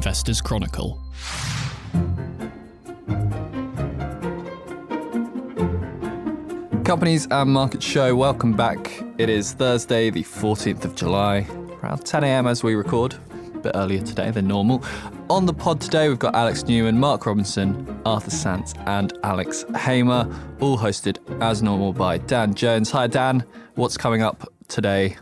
Investors Chronicle. Companies and Market Show, welcome back. It is Thursday, the 14th of July, around 10 a.m. as we record, a bit earlier today than normal. On the pod today, we've got Alex Newman, Mark Robinson, Arthur Sants, and Alex Hamer, all hosted as normal by Dan Jones. Hi, Dan. What's coming up today?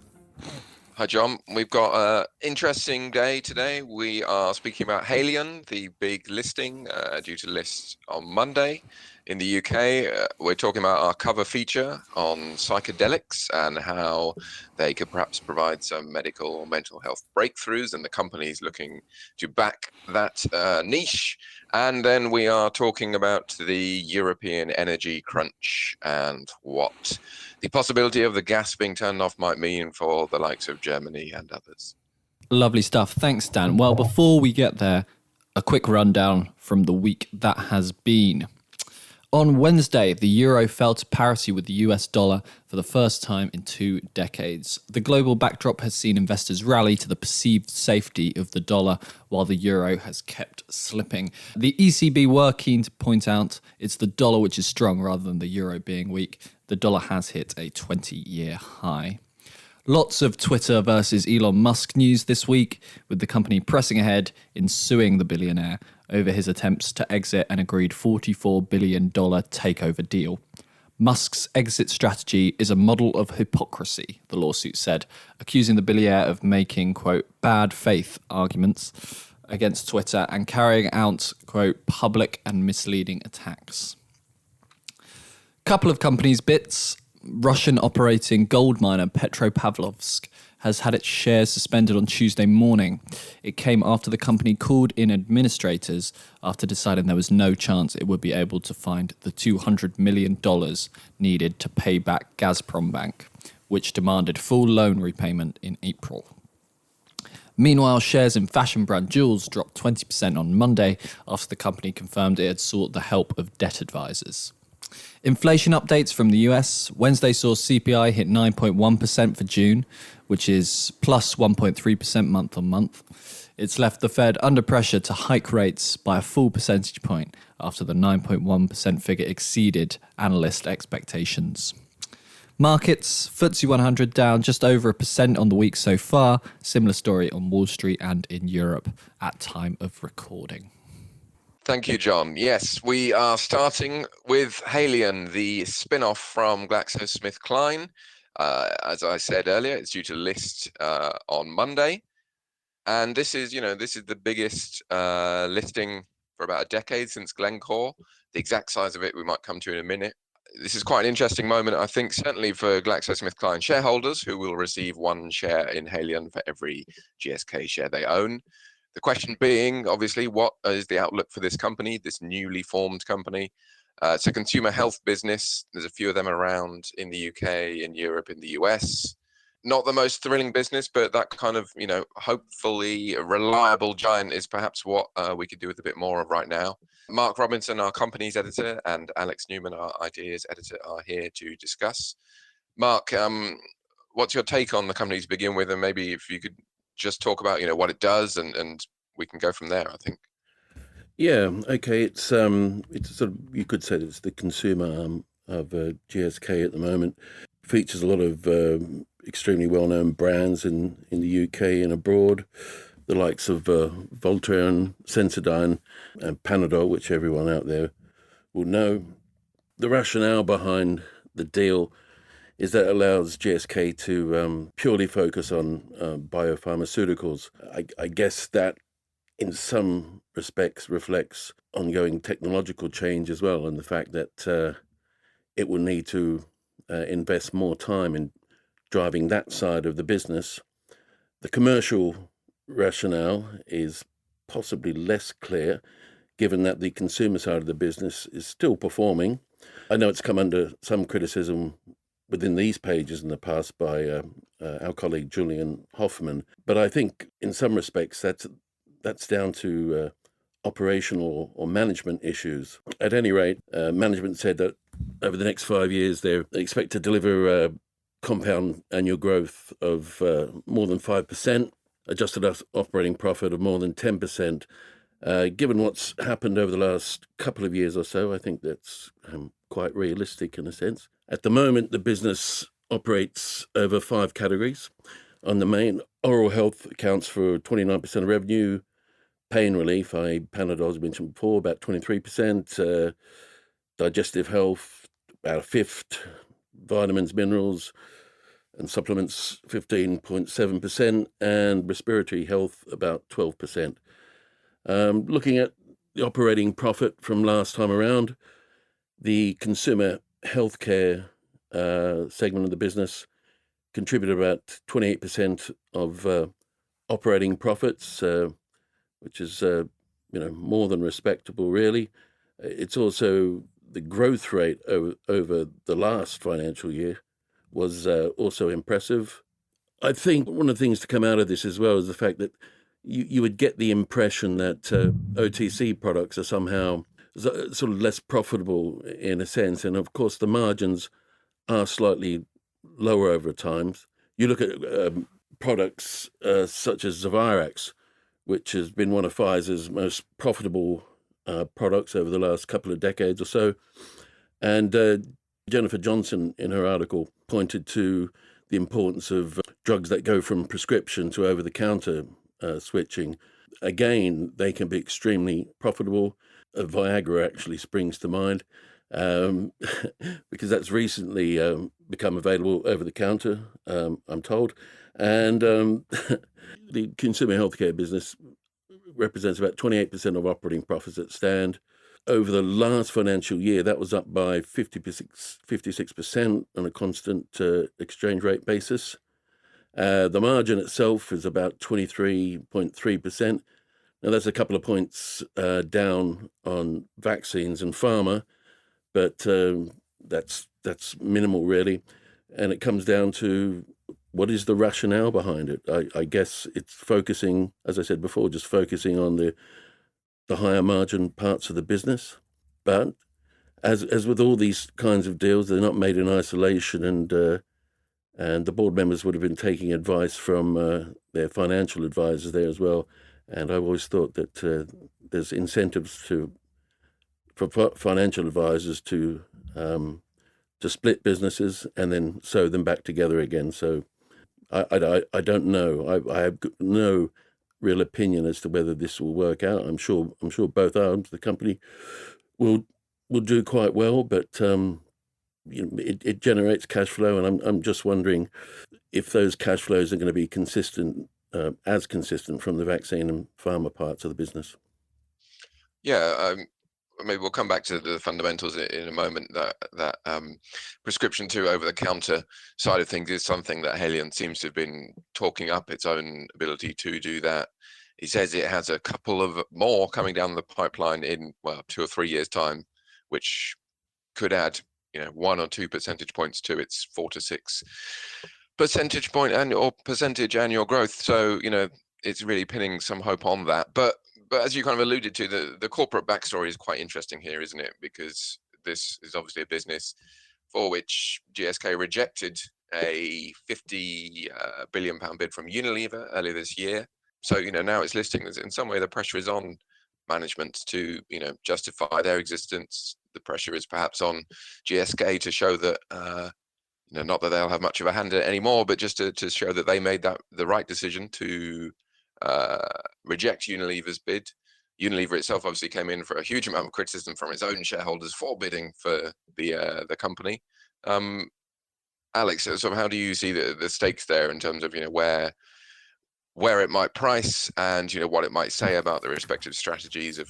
Hi, John. We've got an interesting day today. We are speaking about Haleon, the big listing due to list on Monday in the UK. We're talking about our cover feature on psychedelics and how they could perhaps provide some medical or mental health breakthroughs, and the company's looking to back that niche. And then we are talking about the European energy crunch and what the possibility of the gas being turned off might mean for the likes of Germany and others. Lovely stuff. Thanks, Dan. Well, before we get there, a quick rundown from the week that has been. On Wednesday, the euro fell to parity with the US dollar for the first time in 2 decades. The global backdrop has seen investors rally to the perceived safety of the dollar, while the euro has kept slipping. The ECB were keen to point out it's the dollar which is strong rather than the euro being weak. The dollar has hit a 20-year high. Lots of Twitter versus Elon Musk news this week, with the company pressing ahead in suing the billionaire over his attempts to exit an agreed $44 billion takeover deal. Musk's exit strategy is a model of hypocrisy, the lawsuit said, accusing the billionaire of making, quote, bad faith arguments against Twitter and carrying out, quote, public and misleading attacks. Couple of companies' bits. Russian operating gold miner Petropavlovsk has had its shares suspended on Tuesday morning. It came after the company called in administrators after deciding there was no chance it would be able to find the $200 million needed to pay back Gazprom Bank, which demanded full loan repayment in April. Meanwhile, shares in fashion brand Joules dropped 20% on Monday after the company confirmed it had sought the help of debt advisors. Inflation updates from the US. Wednesday saw CPI hit 9.1% for June, which is plus 1.3% month on month. It's left the Fed under pressure to hike rates by a full percentage point after the 9.1% figure exceeded analyst expectations. Markets, FTSE 100 down just over 1% on the week so far. Similar story on Wall Street and in Europe at time of recording. Thank you, John. Yes, we are starting with Haleon, the spinoff from GlaxoSmithKline. As I said earlier, it's due to list on Monday. And this is the biggest listing for about a decade since Glencore. The exact size of it we might come to in a minute. This is quite an interesting moment, I think, certainly for GlaxoSmithKline shareholders who will receive 1 share in Haleon for every GSK share they own. The question being, obviously, what is the outlook for this company, this newly formed company? It's a consumer health business. There's a few of them around in the UK, in Europe, in the US. Not the most thrilling business, but that kind of, hopefully reliable giant is perhaps what we could do with a bit more of right now. Mark Robinson, our company's editor, and Alex Newman, our ideas editor, are here to discuss. Mark, what's your take on the company to begin with? And maybe if you could just talk about what it does, and we can go from there, I think. Yeah, okay. It's sort of, you could say it's the consumer arm of GSK at the moment. Features a lot of extremely well-known brands in the UK and abroad, the likes of Voltaren, Sensodyne, and Panadol, which everyone out there will know. The rationale behind the deal is that it allows GSK to purely focus on biopharmaceuticals. I guess that in some respects reflects ongoing technological change as well, and the fact that it will need to invest more time in driving that side of the business. The commercial rationale is possibly less clear, given that the consumer side of the business is still performing. I know it's come under some criticism within these pages in the past by our colleague Julian Hoffman, but I think in some respects that's down to operational or management issues. At any rate, management said that over the next 5 years they expect to deliver compound annual growth of more than 5%. adjusted operating profit of more than 10%. Given what's happened over the last couple of years or so, I think that's quite realistic in a sense. At the moment, the business operates over 5 categories. On the main, oral health accounts for 29% of revenue. Pain relief, Panadol, as mentioned before, about 23%. Digestive health, about a fifth. Vitamins, minerals, and supplements, 15.7%. And respiratory health, about 12%. Looking at the operating profit from last time around, the consumer healthcare segment of the business contributed about 28% of operating profits, which is more than respectable, really. It's also the growth rate over the last financial year was also impressive. I think one of the things to come out of this as well is the fact that you would get the impression that OTC products are somehow sort of less profitable in a sense. And of course, the margins are slightly lower over time. You look at products such as Zavirax, which has been one of Pfizer's most profitable products over the last couple of decades or so. And Jennifer Johnson, in her article, pointed to the importance of drugs that go from prescription to over-the-counter switching. Again, they can be extremely profitable. Viagra actually springs to mind because that's recently become available over the counter, I'm told. And the consumer healthcare business represents about 28% of operating profits at stand. Over the last financial year, that was up by 56% on a constant exchange rate basis. The margin itself is about 23.3%. Now, that's a couple of points down on vaccines and pharma, but that's minimal, really. And it comes down to what is the rationale behind it? I guess it's focusing, as I said before, just focusing on the higher margin parts of the business. But as with all these kinds of deals, they're not made in isolation, and the board members would have been taking advice from their financial advisors there as well. And I've always thought that there's incentives for financial advisors to split businesses and then sew them back together again. So I don't know. I have no real opinion as to whether this will work out. I'm sure both arms of the company will do quite well, but it generates cash flow, and I'm just wondering if those cash flows are going to be consistent, as consistent from the vaccine and pharma parts of the business. Yeah, maybe we'll come back to the fundamentals in a moment. That prescription to over-the-counter side of things is something that Haleon seems to have been talking up its own ability to do that. He says it has a couple of more coming down the pipeline in 2 or 3 years' time, which could add 1 or 2 percentage points to its 4 to 6 percentage point percentage annual growth. So it's really pinning some hope on that. But as you kind of alluded to, the corporate backstory is quite interesting here, isn't it? Because this is obviously a business for which GSK rejected a £50 billion bid from Unilever earlier this year. So now it's listing. In some way, the pressure is on management to justify their existence. The pressure is perhaps on GSK to show that not that they'll have much of a hand in it anymore, but just to show that they made the right decision to reject Unilever's bid. Unilever itself obviously came in for a huge amount of criticism from its own shareholders for bidding for the company. Alex, so how do you see the stakes there in terms of where it might price and what it might say about the respective strategies of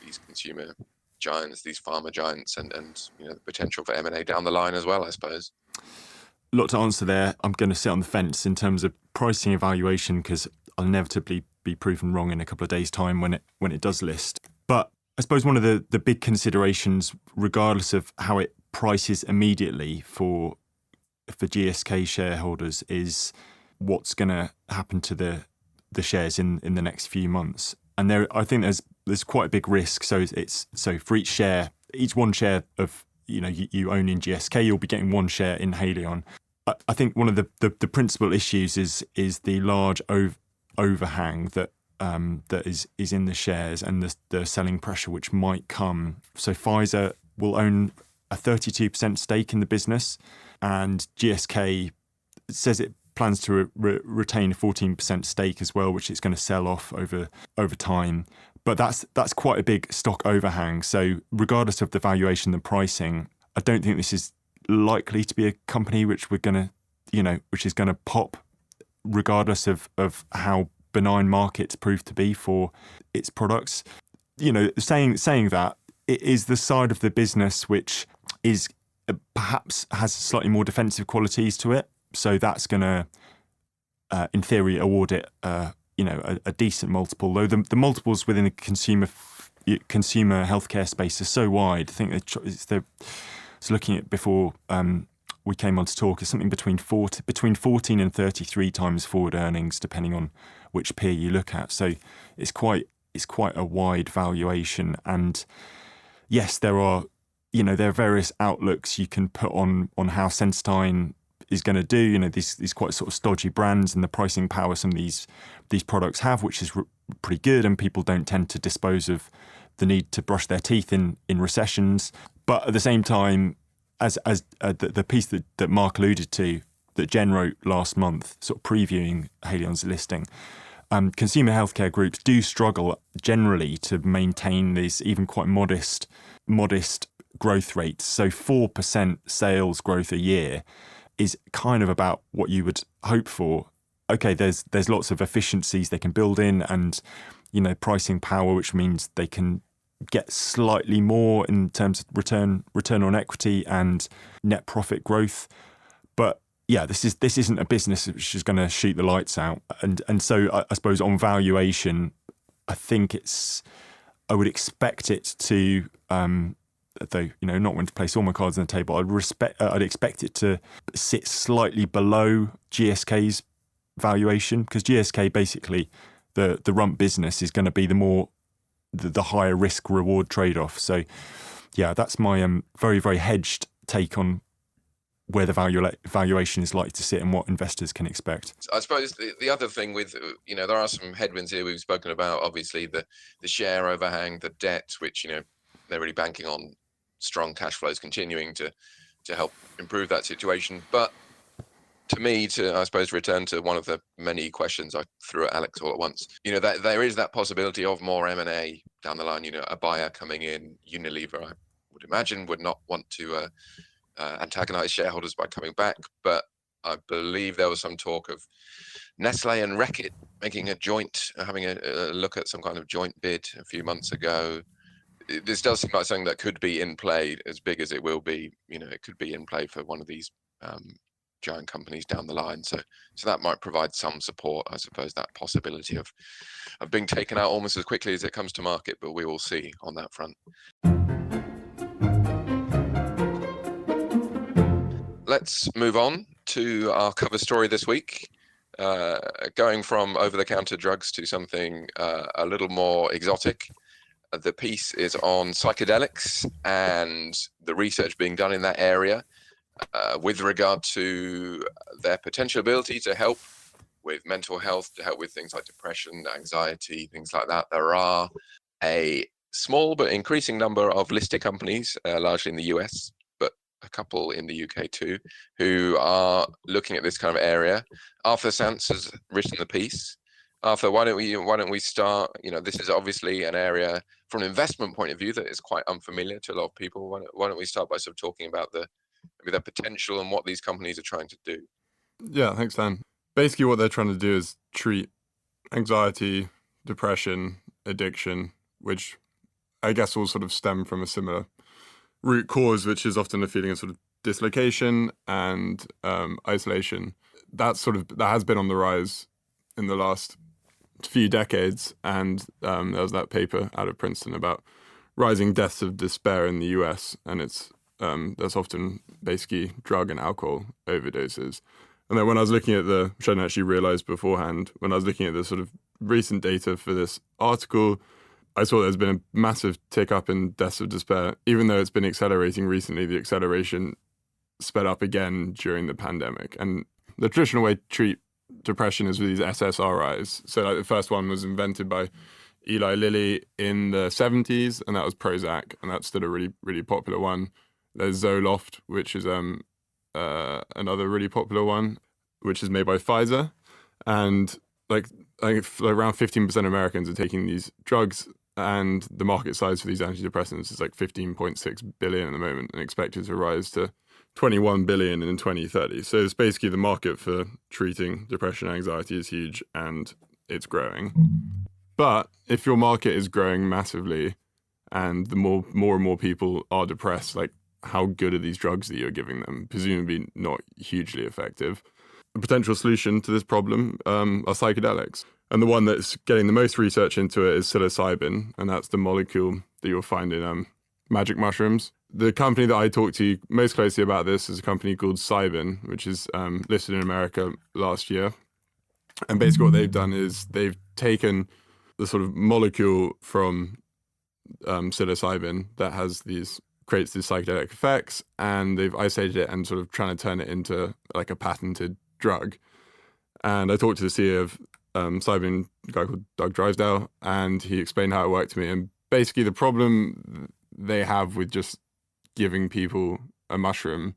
these consumer giants, these pharma giants, and the potential for M&A down the line as well, I suppose? A lot to answer there. I'm going to sit on the fence in terms of pricing evaluation because I'll inevitably be proven wrong in a couple of days' time when it does list. But I suppose one of the big considerations, regardless of how it prices immediately for GSK shareholders, is what's going to happen to the shares in the next few months. And I think there's quite a big risk. So for each one share of you own in GSK, you'll be getting one share in Haleon. I think one of the principal issues is the large overhang that that is in the shares and the selling pressure which might come. So Pfizer will own a 32% stake in the business, and GSK says it plans to retain a 14% stake as well, which it's going to sell off over time. But that's quite a big stock overhang. So regardless of the valuation, the pricing, I don't think this is likely to be a company which is going to pop, regardless of how benign markets prove to be for its products. Saying that, it is the side of the business which is perhaps has slightly more defensive qualities to it. So that's going to, in theory, award it a decent multiple. Though the multiples within the consumer healthcare space are so wide. I think I was looking at before we came on to talk, is something between 14 and 33 times forward earnings, depending on which peer you look at. So it's quite a wide valuation. And yes, there are various outlooks you can put on how Senstein is going to do. These quite sort of stodgy brands and the pricing power some of these products have, which is pretty good, and people don't tend to dispose of the need to brush their teeth in recessions. But at the same time, as the piece that Mark alluded to, that Jen wrote last month, sort of previewing Haleon's listing, consumer healthcare groups do struggle generally to maintain these even quite modest growth rates. So 4% sales growth a year is kind of about what you would hope for. Okay, there's lots of efficiencies they can build in, and pricing power, which means they can get slightly more in terms of return on equity and net profit growth. But yeah, this isn't a business which is going to shoot the lights out. And so I suppose on valuation, I think I would expect it to, though not when to place all my cards on the table, I'd expect it to sit slightly below GSK's valuation, because GSK basically the rump business is going to be the higher risk reward trade-off. So yeah, that's my very, very hedged take on where the valuation is likely to sit and what investors can expect. I suppose the other thing with, there are some headwinds here we've spoken about, obviously the share overhang, the debt, which, they're really banking on strong cash flows continuing to help improve that situation. But to me, I suppose, return to one of the many questions I threw at Alex all at once, that there is that possibility of more M&A down the line, a buyer coming in. Unilever, I would imagine, would not want to antagonize shareholders by coming back. But I believe there was some talk of Nestle and Reckitt making having a look at some kind of joint bid a few months ago. This does seem like something that could be in play, as big as it will be. It could be in play for one of these giant companies down the line. So that might provide some support, I suppose, that possibility of being taken out almost as quickly as it comes to market, but we will see on that front. Let's move on to our cover story this week, going from over-the-counter drugs to something a little more exotic. The piece is on psychedelics and the research being done in that area, with regard to their potential ability to help with mental health, to help with things like depression, anxiety, things like that. There are a small but increasing number of listed companies, largely in the US, but a couple in the UK too, who are looking at this kind of area. Arthur Sants has written the piece. Arthur, why don't we start? This is obviously an area from an investment point of view that is quite unfamiliar to a lot of people. Why don't we start by sort of talking about maybe their potential and what these companies are trying to do? Yeah, thanks, Dan. Basically, what they're trying to do is treat anxiety, depression, addiction, which I guess all sort of stem from a similar root cause, which is often a feeling of sort of dislocation and isolation. That has been on the rise in the last few decades, and there was that paper out of Princeton about rising deaths of despair in the US, and it's that's often basically drug and alcohol overdoses. And then when I was looking at which I didn't actually realize beforehand, when I was looking at the sort of recent data for this article, I saw there's been a massive tick up in deaths of despair. Even though it's been accelerating recently, the acceleration sped up again during the pandemic. And the traditional way to treat depression is with these SSRIs. So like the first one was invented by Eli Lilly in the 70s, and that was Prozac, and that's still a really, really popular one. There's Zoloft, which is another really popular one, which is made by Pfizer. And like around 15% of Americans are taking these drugs, and the market size for these antidepressants is like 15.6 billion at the moment and expected to rise to 21 billion in 2030. So it's basically the market for treating depression and anxiety is huge, and it's growing. But if your market is growing massively and the more and more people are depressed, like how good are these drugs that you're giving them? Presumably not hugely effective. A potential solution to this problem are psychedelics. And the one that's getting the most research into it is psilocybin, and that's the molecule that you'll find in magic mushrooms. The company that I talked to most closely about this is a company called Cybin, which is listed in America last year. And basically what they've done is they've taken the sort of molecule from psilocybin that creates these psychedelic effects, and they've isolated it and sort of trying to turn it into like a patented drug. And I talked to the CEO of Cybin, a guy called Doug Drysdale, and he explained how it worked to me. And basically the problem they have with just giving people a mushroom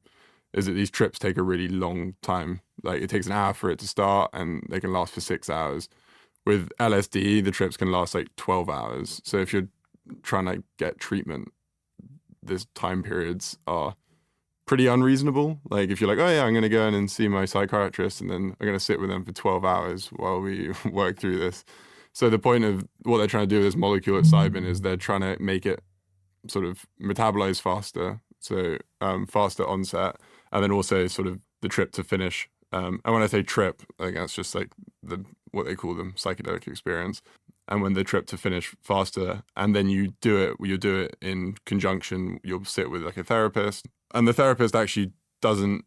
is that these trips take a really long time. Like it takes an hour for it to start, and they can last for 6 hours. With LSD, the trips can last like 12 hours. So if you're trying to get treatment, these time periods are pretty unreasonable. Like if you're like, oh yeah, I'm going to go in and see my psychiatrist, and then I'm going to sit with them for 12 hours while we work through this. So the point of what they're trying to do with this molecule at Cybin is they're trying to make it sort of metabolize faster, so faster onset, and then also sort of the trip to finish. And when I say trip, I think that's just like what they call them, psychedelic experience. And when the trip to finish faster, and then you do it in conjunction, you'll sit with like a therapist, and the therapist actually doesn't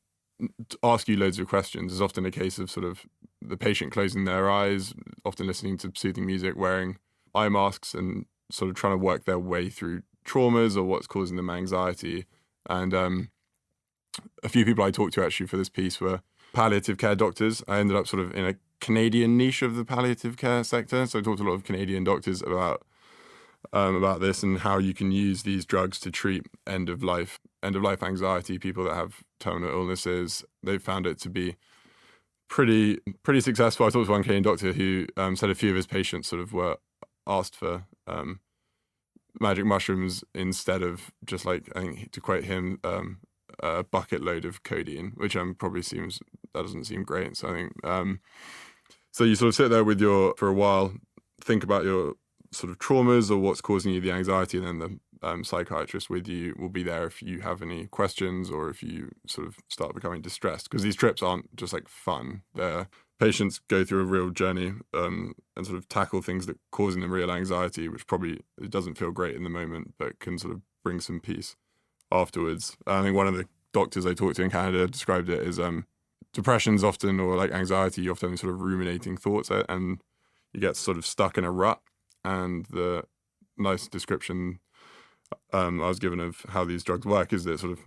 ask you loads of questions. It's often a case of sort of the patient closing their eyes, often listening to soothing music, wearing eye masks, and sort of trying to work their way through traumas or what's causing them anxiety. And a few people I talked to actually for this piece were palliative care doctors. I ended up sort of in a Canadian niche of the palliative care sector, so I talked to a lot of Canadian doctors about this and how you can use these drugs to treat end of life anxiety, people that have terminal illnesses. They found it to be pretty successful. I talked to one Canadian doctor who said a few of his patients sort of were asked for magic mushrooms instead of just like, I think to quote him, a bucket load of codeine, which that doesn't seem great. So I think so you sort of sit there for a while, think about your sort of traumas or what's causing you the anxiety, and then the psychiatrist with you will be there if you have any questions or if you sort of start becoming distressed, because these trips aren't just like fun. Patients go through a real journey and sort of tackle things that are causing them real anxiety, which probably it doesn't feel great in the moment, but can sort of bring some peace afterwards. I think one of the doctors I talked to in Canada described it as depression's often, or like anxiety, you're often sort of ruminating thoughts, and you get sort of stuck in a rut. And the nice description I was given of how these drugs work is that sort of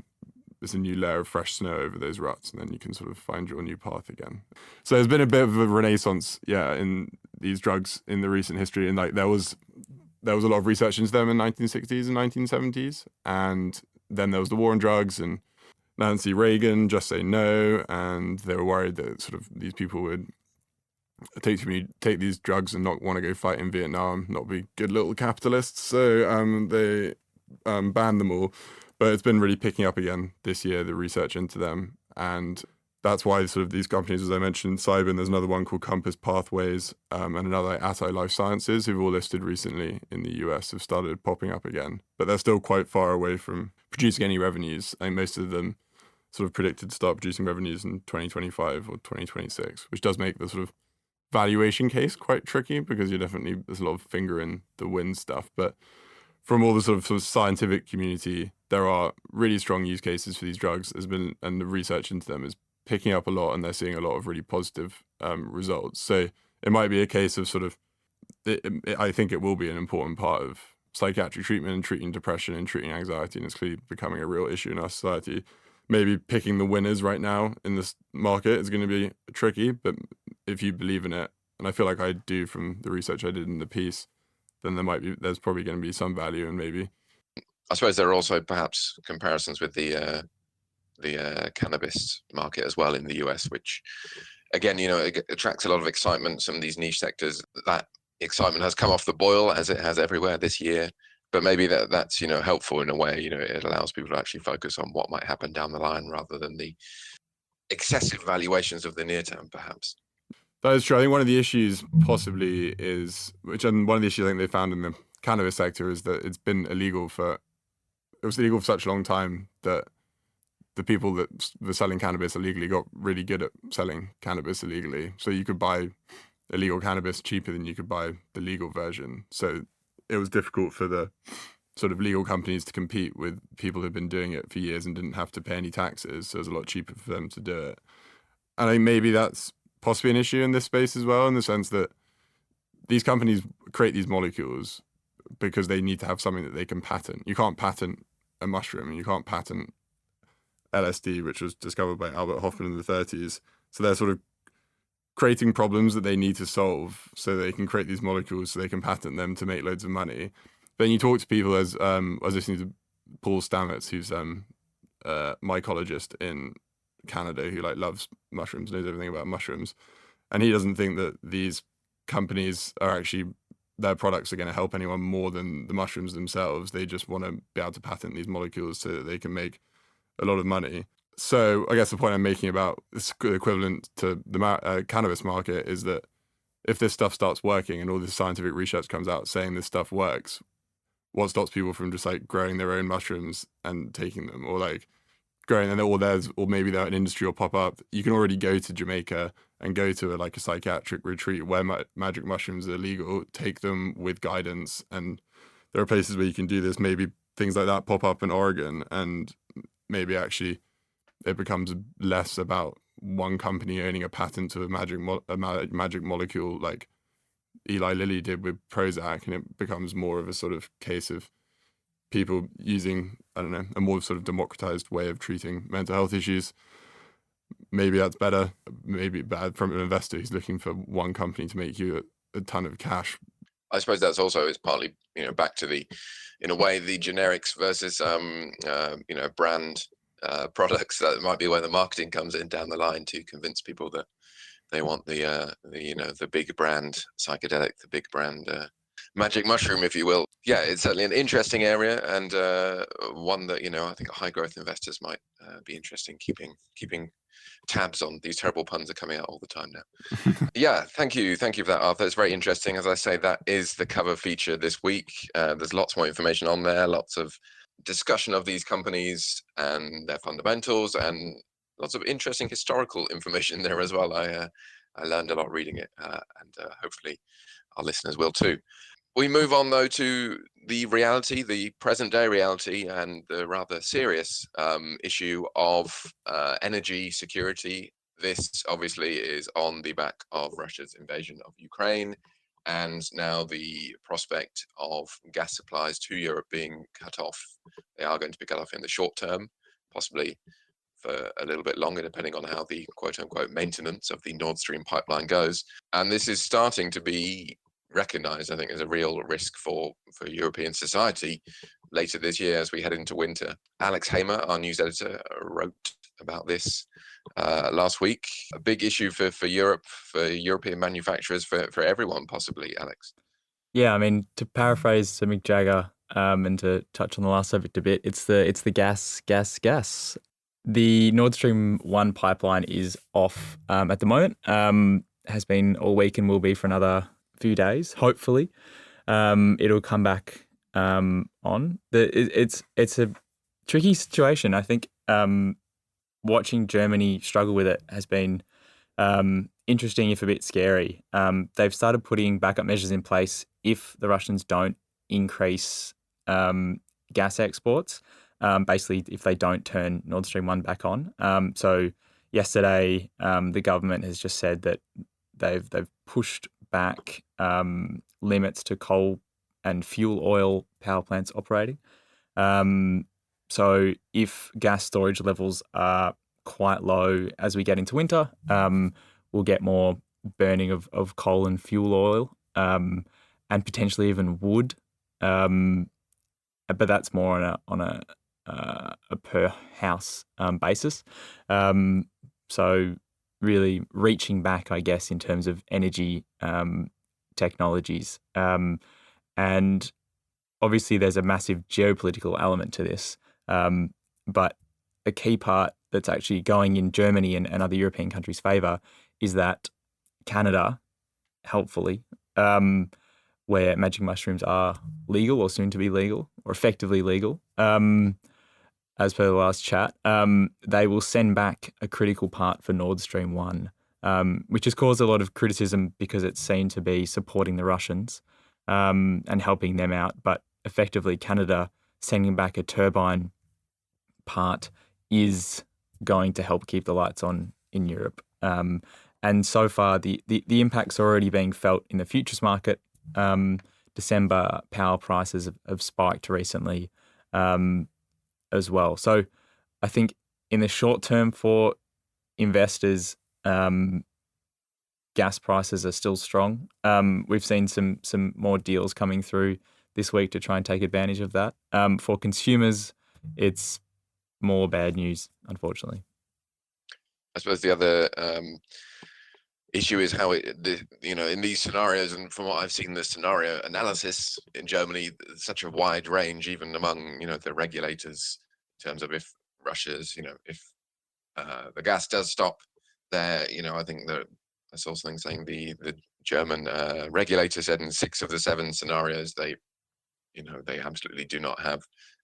there's a new layer of fresh snow over those ruts, and then you can sort of find your new path again. So there's been a bit of a renaissance, in these drugs in the recent history, and like there was a lot of research into them in 1960s and 1970s, and then there was the war on drugs, and Nancy Reagan just say no, and they were worried that sort of these people would take these drugs and not want to go fight in Vietnam, not be good little capitalists. So they banned them all. But it's been really picking up again this year, the research into them. And that's why sort of these companies, as I mentioned, Cybin, there's another one called Compass Pathways, and another Attai Life Sciences, who've all listed recently in the US, have started popping up again. But they're still quite far away from producing any revenues. I think most of them sort of predicted to start producing revenues in 2025 or 2026, which does make the sort of valuation case quite tricky, because there's a lot of finger in the wind stuff. But from all the sort of scientific community, there are really strong use cases for these drugs. And the research into them is picking up a lot, and they're seeing a lot of really positive results. So it might be a case of sort of, I think it will be an important part of psychiatric treatment and treating depression and treating anxiety, and it's clearly becoming a real issue in our society. maybe picking the winners right now in this market is going to be tricky. But if you believe in it, and I feel like I do from the research I did in the piece, then there's probably going to be some value, and maybe. I suppose there are also perhaps comparisons with the cannabis market as well in the US, which again, it attracts a lot of excitement. Some of these niche sectors, that excitement has come off the boil as it has everywhere this year. But maybe that's helpful in a way. It allows people to actually focus on what might happen down the line rather than the excessive valuations of the near term, perhaps. That is true. I think one of the issues possibly is, and one of the issues I think they found in the cannabis sector is that it was illegal for such a long time that the people that were selling cannabis illegally got really good at selling cannabis illegally. So you could buy illegal cannabis cheaper than you could buy the legal version. So it was difficult for the sort of legal companies to compete with people who've been doing it for years and didn't have to pay any taxes. So it was a lot cheaper for them to do it. And I think maybe that's possibly an issue in this space as well, in the sense that these companies create these molecules because they need to have something that they can patent. You can't patent a mushroom, and you can't patent LSD, which was discovered by Albert Hofmann in the 30s. So they're sort of creating problems that they need to solve so they can create these molecules so they can patent them to make loads of money. Then you talk to people, as I was listening to Paul Stamets, who's a mycologist in Canada, who loves mushrooms, knows everything about mushrooms, and he doesn't think that these companies are actually, their products are going to help anyone more than the mushrooms themselves. They just want to be able to patent these molecules so that they can make a lot of money. So I guess the point I'm making about this equivalent to the cannabis market is that if this stuff starts working and all this scientific research comes out saying this stuff works, what stops people from just growing their own mushrooms and taking them, or growing, and or maybe an industry will pop up. You can already go to Jamaica and go to a psychiatric retreat where magic mushrooms are legal, take them with guidance, and there are places where you can do this. Maybe things like that pop up in Oregon, and maybe actually it becomes less about one company owning a patent to a magic molecule like Eli Lilly did with Prozac, and it becomes more of a sort of case of people using, I don't know, a more sort of democratized way of treating mental health issues. Maybe that's better, maybe bad from an investor who's looking for one company to make you a ton of cash. I suppose that's also is partly, back to in a way, the generics versus, brand products. That might be where the marketing comes in down the line to convince people that they want the big brand psychedelic, the big brand magic mushroom, if you will. Yeah, it's certainly an interesting area, and one that I think high growth investors might be interested in keeping tabs on. These terrible puns are coming out all the time now. Yeah, thank you for that, Arthur. It's very interesting. As I say, that is the cover feature this week. There's lots more information on there, lots of discussion of these companies and their fundamentals, and lots of interesting historical information there as well. I learned a lot reading it, and hopefully our listeners will too. We move on, though, to the reality, the present day reality, and the rather serious issue of energy security. This obviously is on the back of Russia's invasion of Ukraine, and now the prospect of gas supplies to Europe being cut off. They are going to be cut off in the short term, possibly for a little bit longer, depending on how the quote-unquote maintenance of the Nord Stream pipeline goes. And this is starting to be recognized, I think, as a real risk for European society later this year as we head into winter. Alex Hamer, our news editor, wrote about this last week. A big issue for Europe, for European manufacturers, for everyone possibly, Alex. Yeah, I mean, to paraphrase Mick Jagger and to touch on the last subject a bit, it's the gas. The Nord Stream 1 pipeline is off at the moment, has been all week and will be for another few days, hopefully. It'll come back on. It's a tricky situation. I think watching Germany struggle with it has been interesting, if a bit scary. They've started putting backup measures in place if the Russians don't increase gas exports, basically if they don't turn Nord Stream 1 back on. So yesterday, the government has just said that they've pushed back limits to coal and fuel oil power plants operating. So if gas storage levels are quite low as we get into winter, we'll get more burning of coal and fuel oil, and potentially even wood. But that's more on a per house basis. So really reaching back, I guess, in terms of energy technologies. And obviously there's a massive geopolitical element to this. But a key part that's actually going in Germany and other European countries' favour is that Canada, helpfully, where magic mushrooms are legal or soon to be legal or effectively legal, as per the last chat, they will send back a critical part for Nord Stream 1, which has caused a lot of criticism because it's seen to be supporting the Russians and helping them out. But effectively, Canada sending back a turbine part is going to help keep the lights on in Europe. And so far, the impact's already being felt in the futures market. December power prices have spiked recently as well. So I think in the short term for investors, gas prices are still strong. We've seen some more deals coming through this week to try and take advantage of that. For consumers, it's more bad news, unfortunately. I suppose the other issue is how in these scenarios, and from what I've seen, the scenario analysis in Germany, such a wide range, even among the regulators, in terms of if Russia's, if the gas does stop there, I think that I saw something saying the German regulator said in 6 of the 7 scenarios they absolutely do not have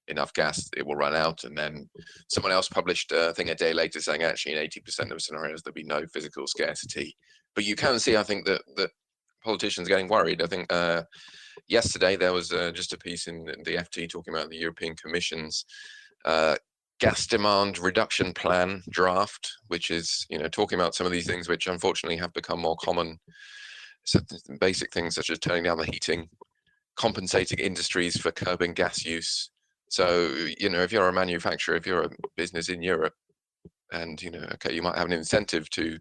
enough gas, it will run out. And then someone else published a thing a day later saying actually in 80% of scenarios there'll be no physical scarcity. But you can see, I think, that politicians are getting worried. I think yesterday there was just a piece in the FT talking about the European Commission's gas demand reduction plan draft, which is talking about some of these things which unfortunately have become more common. So basic things such as turning down the heating, compensating industries for curbing gas use. So, if you're a manufacturer, if you're a business in Europe, and, okay, you might have an incentive to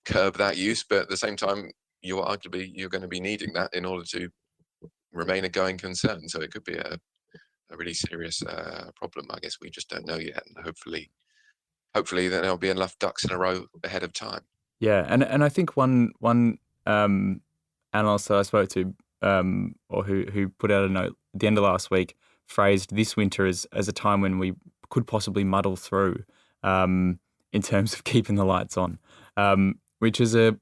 curb that use, but at the same time, you're going to be needing that in order to remain a going concern. So it could be a really serious problem. I guess we just don't know yet. And hopefully then there'll be enough ducks in a row ahead of time. Yeah, and I think one analyst that I spoke to, or who put out a note at the end of last week, phrased this winter as a time when we could possibly muddle through in terms of keeping the lights on, which is a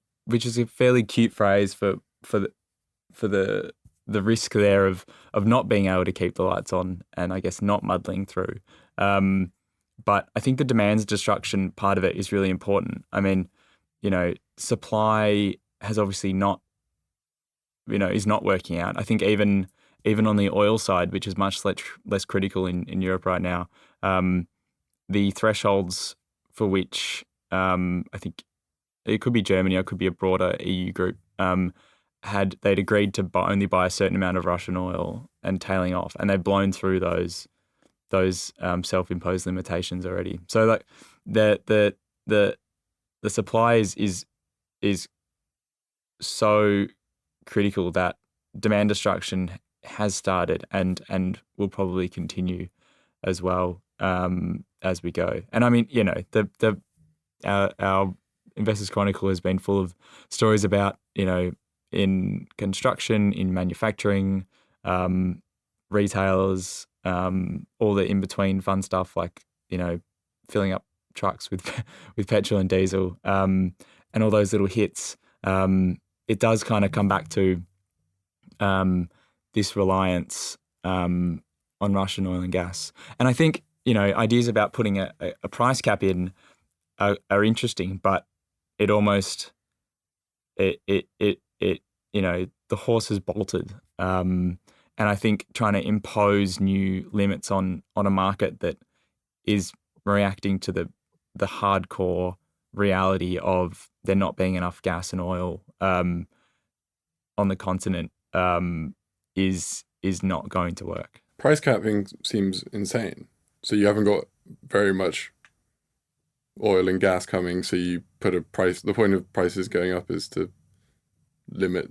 fairly cute phrase for the risk there of not being able to keep the lights on and I guess not muddling through. But I think the demands destruction part of it is really important. I mean, supply has obviously not, is not working out. I think even on the oil side, which is much less critical in Europe right now, the thresholds for which I think it could be Germany or it could be a broader EU group, they'd agreed to only buy a certain amount of Russian oil and tailing off, and they've blown through those self-imposed limitations already. So like the supply is so critical that demand destruction has started and will probably continue as well as we go. And I mean, our Investors Chronicle has been full of stories about, in construction, in manufacturing, retailers, all the in-between fun stuff like, filling up trucks with petrol and diesel, and all those little hits. It does kind of come back to this reliance on Russian oil and gas. And I think, ideas about putting a price cap in are interesting, but it almost, the horse has bolted. And I think trying to impose new limits on a market that is reacting to the hardcore reality of there not being enough gas and oil on the continent is not going to work. Price capping seems insane. So you haven't got very much oil and gas coming, so you put a price. The point of prices going up is to limit,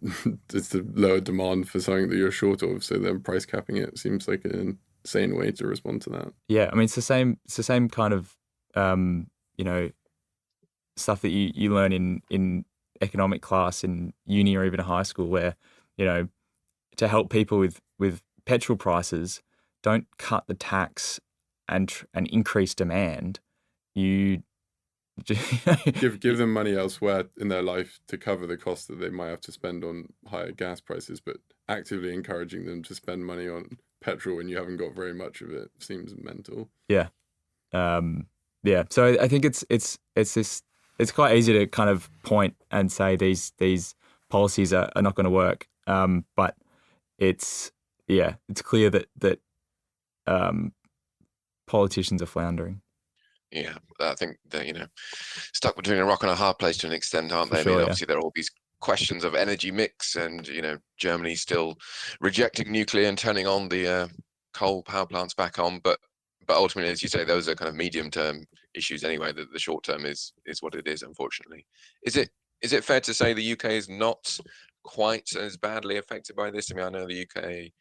it's to lower demand for something that you're short of. So then price capping it seems like an insane way to respond to that. Yeah, I mean, it's the same kind of stuff that you learn in economic class in uni or even high school, where to help people with petrol prices, don't cut the tax and increase demand. You give them money elsewhere in their life to cover the cost that they might have to spend on higher gas prices, but actively encouraging them to spend money on petrol when you haven't got very much of it seems mental. Yeah. So I think it's quite easy to kind of point and say these policies are not going to work. But it's clear that politicians are floundering. Yeah, I think they're, stuck between a rock and a hard place to an extent, aren't they? Sure, I mean, obviously there are all these questions of energy mix, and Germany still rejecting nuclear and turning on the coal power plants back on. But ultimately, as you say, those are kind of medium term issues anyway. The short term is what it is, unfortunately. Is it fair to say the UK is not quite as badly affected by this? I mean, I know the UK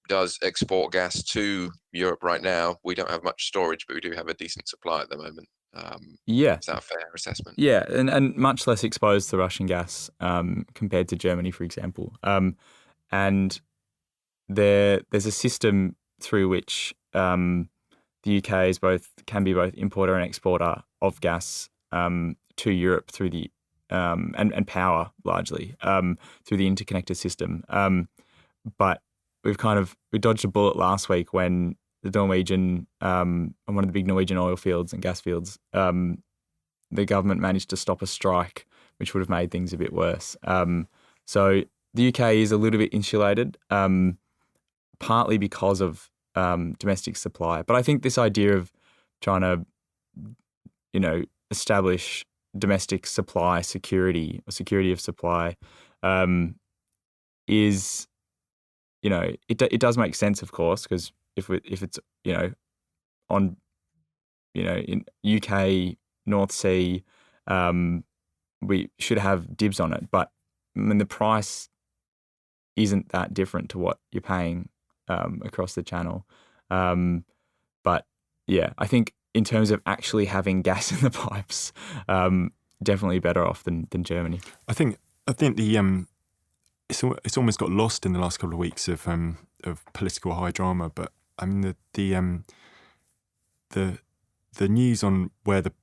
does export gas to Europe right now. We don't have much storage, but we do have a decent supply at the moment. Yeah. Is that a fair assessment? Yeah, and much less exposed to Russian gas compared to Germany, for example. And there's a system through which the UK can be both importer and exporter of gas to Europe through the and power largely through the interconnected system. But we dodged a bullet last week when the Norwegian, on one of the big Norwegian oil fields and gas fields, the government managed to stop a strike, which would have made things a bit worse. So the UK is a little bit insulated, partly because of domestic supply. But I think this idea of trying to, establish domestic supply security or security of supply is, it does make sense, of course, because if it's on in UK North Sea, we should have dibs on it. But I mean, the price isn't that different to what you're paying across the channel. But yeah, I think in terms of actually having gas in the pipes, definitely better off than Germany. I think the it's almost got lost in the last couple of weeks of political high drama. But I mean the news on where the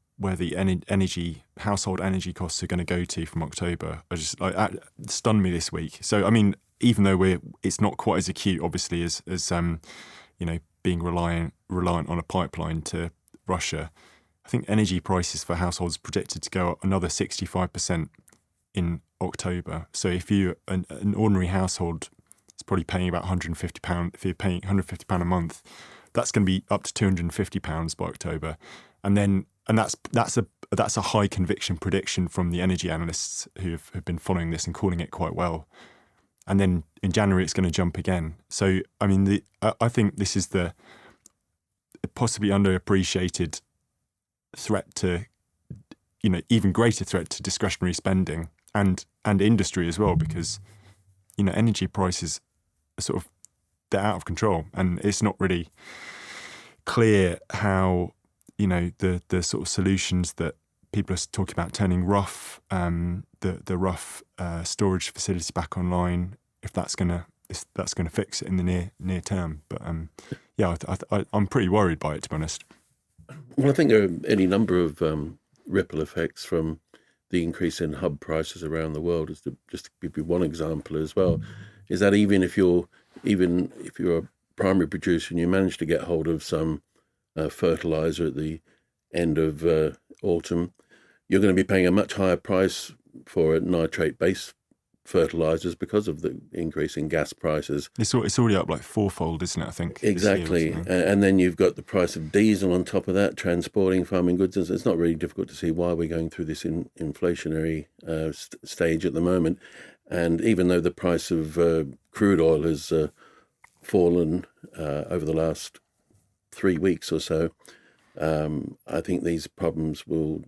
household energy costs are going to go to from October are just stunned me this week. So I mean, even though it's not quite as acute, obviously, as being reliant on a pipeline to Russia, I think energy prices for households predicted to go up another 65% in October. So if you an ordinary household is probably paying about £150, if you're paying £150 a month, that's going to be up to £250 by October, and that's a high conviction prediction from the energy analysts who have been following this and calling it quite well. And then in January it's going to jump again. So I mean, I think this is the possibly underappreciated threat to, even greater threat to discretionary spending and industry as well, because energy prices are they're out of control, and it's not really clear how the sort of solutions that people are talking about, turning Rough, the Rough storage facility back online, if that's gonna fix it in the near term. But I'm pretty worried by it, to be honest. Well, I think there are any number of ripple effects from the increase in hub prices around the world. Just to give you one example as well, is that even if you're a primary producer and you manage to get hold of some fertilizer at the end of autumn, you're going to be paying a much higher price for nitrate-based fertilizers because of the increase in gas prices. It's already up like fourfold, isn't it? I think Exactly, and then you've got the price of diesel on top of that, transporting farming goods. And it's not really difficult to see why we're going through this inflationary stage at the moment. And even though the price of crude oil has fallen over the last 3 weeks or so, I think these problems will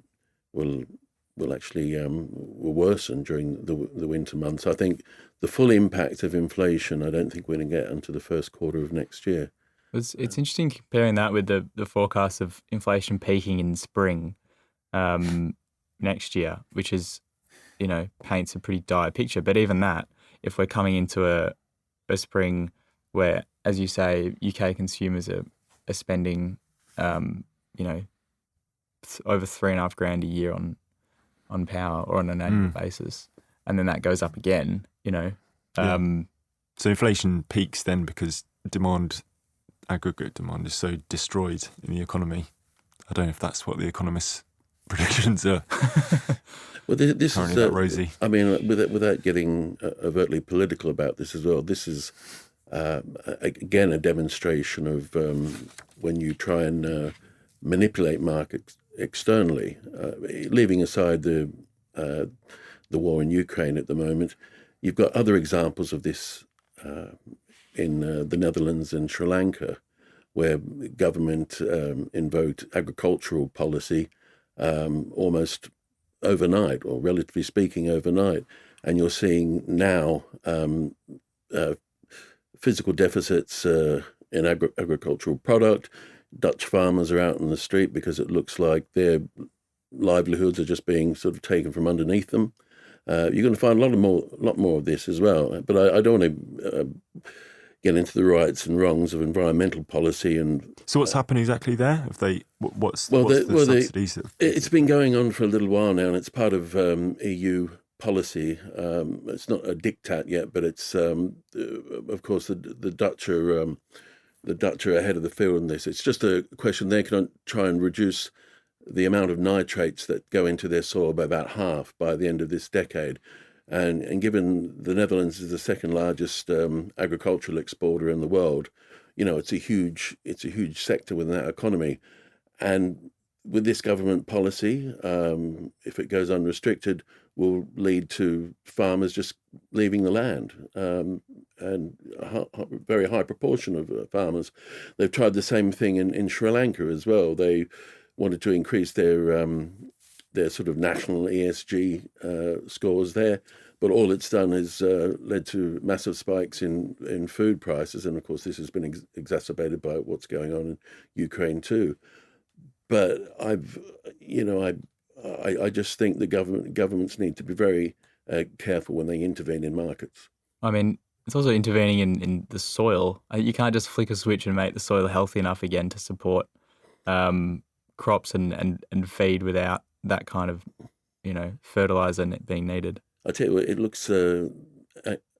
actually will worsen during the winter months. I think the full impact of inflation, I don't think we're going to get until the first quarter of next year. It's interesting comparing that with the forecast of inflation peaking in spring next year, which is, paints a pretty dire picture. But even that, if we're coming into a spring where, as you say, UK consumers are spending, over $3,500 a year on power or on an annual basis, and then that goes up again, So inflation peaks then because aggregate demand is so destroyed in the economy. I don't know if that's what the economists' predictions are. Well, this currently is that rosy. I mean, without getting overtly political about this as well, this is again a demonstration of when you try and manipulate markets externally, leaving aside the war in Ukraine at the moment. You've got other examples of this in the Netherlands and Sri Lanka, where government invoked agricultural policy almost overnight, or relatively speaking overnight. And you're seeing now physical deficits in agricultural product. Dutch farmers are out in the street because it looks like their livelihoods are just being sort of taken from underneath them. You're going to find a lot more of this as well. But I don't want to get into the rights and wrongs of environmental policy. And So what's happened exactly there? What's the subsidies? It's been going on for a little while now, and it's part of EU policy. It's not a diktat yet, but it's of course the Dutch are ahead of the field in this. It's just a question they can try and reduce the amount of nitrates that go into their soil by about half by the end of this decade. And given the Netherlands is the second largest agricultural exporter in the world, it's a huge sector within that economy. And with this government policy, if it goes unrestricted, will lead to farmers just leaving the land. And a very high proportion of farmers. They've tried the same thing in Sri Lanka as well. They wanted to increase their sort of national ESG scores there, but all it's done is led to massive spikes in food prices, and of course this has been exacerbated by what's going on in Ukraine too. But I just think the governments need to be very careful when they intervene in markets. I mean, it's also intervening in the soil. You can't just flick a switch and make the soil healthy enough again to support crops and feed without that kind of, fertilizer being needed. I tell you what, it looks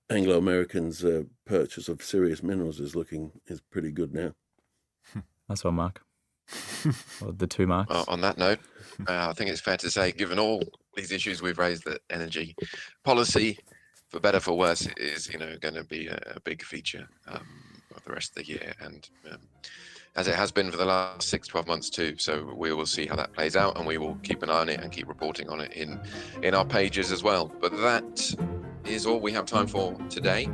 Anglo-Americans' purchase of serious minerals is pretty good now. That's one, Mark. Or the two marks. On that note, I think it's fair to say, given all these issues we've raised, that energy policy, for better for worse, is going to be a big feature of the rest of the year, and as it has been for the last 6-12 months too. So we will see how that plays out, and we will keep an eye on it and keep reporting on it in our pages as well. But that is all we have time for today.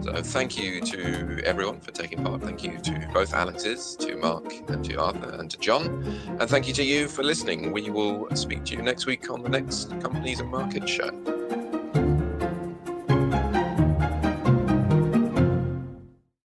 So thank you to everyone for taking part. Thank you to both Alexes, to Mark and to Arthur and to John. And thank you to you for listening. We will speak to you next week on the next Companies and Markets show.